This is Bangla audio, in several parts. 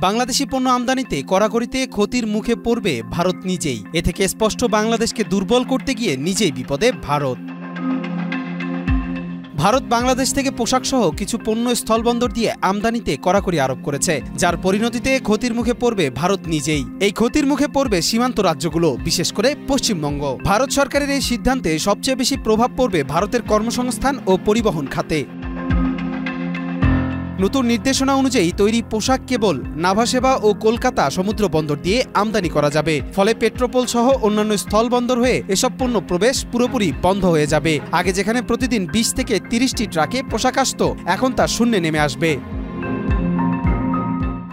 বাংলাদেশি পণ্য আমদানিতে কড়াকড়িতে ক্ষতির মুখে পড়বে ভারত নিজেই। এ থেকে স্পষ্ট বাংলাদেশকে দুর্বল করতে গিয়ে নিজেই বিপদে ভারত। ভারত বাংলাদেশ থেকে পোশাকসহ কিছু পণ্য স্থলবন্দর দিয়ে আমদানিতে কড়াকড়ি আরোপ করেছে, যার পরিণতিতে ক্ষতির মুখে পড়বে ভারত নিজেই। এই ক্ষতির মুখে পড়বে সীমান্ত রাজ্যগুলো, বিশেষ করে পশ্চিমবঙ্গ। ভারত সরকারের এই সিদ্ধান্তে সবচেয়ে বেশি প্রভাব পড়বে ভারতের কর্মসংস্থান ও পরিবহন খাতে। নতুন নির্দেশনা অনুযায়ী তৈরি পোশাক কেবল নাভাসেবা ও কলকাতা সমুদ্র বন্দর দিয়ে আমদানি করা যাবে। ফলে পেট্রোপোল সহ অন্যান্য স্থলবন্দর হয়ে এসব পণ্য প্রবেশ পুরোপুরি বন্ধ হয়ে যাবে। আগে যেখানে প্রতিদিন 20 থেকে 30টি ট্রাকে পোশাক আসত, এখন তা শূন্যে নেমে আসবে।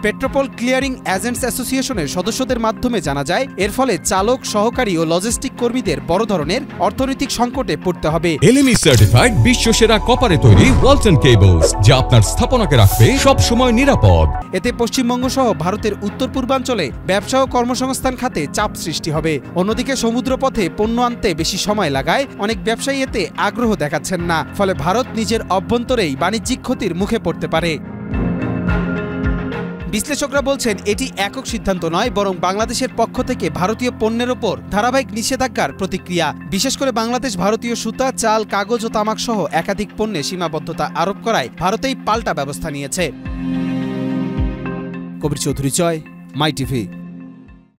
পেট্রোপল ক্লিয়ারিং এজেন্টস অ্যাসোসিয়েশনের সদস্যদের মাধ্যমে জানা যায়, এর ফলে চালক, সহকারী ও লজিস্টিক কর্মীদের বড় ধরনের অর্থনৈতিক সংকটে পড়তে হবে। এলএমই সার্টিফাইড বিশ্বসেরা কপারে তৈরি ওয়ালটন কেবলস, যা আপনার স্থাপনাকে রাখবে সব সময় নিরাপদ। এতে পশ্চিমবঙ্গ সহ ভারতের উত্তর পূর্বাঞ্চলে ব্যবসা ও কর্মসংস্থান খাতে চাপ সৃষ্টি হবে। অন্যদিকে সমুদ্রপথে পণ্য আনতে বেশি সময় লাগায় অনেক ব্যবসায়ী এতে আগ্রহ দেখাচ্ছেন না। ফলে ভারত নিজের অভ্যন্তরেই বাণিজ্যিক ক্ষতির মুখে পড়তে পারে। বিশ্লেষকরা বলছেন, এটি একক সিদ্ধান্ত নয়, বরং বাংলাদেশের পক্ষ থেকে ভারতীয় পণ্যের ওপর ধারাবাহিক নিষেধাজ্ঞার প্রতিক্রিয়া। বিশেষ করে বাংলাদেশ ভারতীয় সুতা, চাল, কাগজ ও তামাক সহ একাধিক পণ্যে সীমাবদ্ধতা আরোপ করায় ভারতেই পাল্টা ব্যবস্থা নিয়েছে। কবির চৌধুরী, মাই টিভি।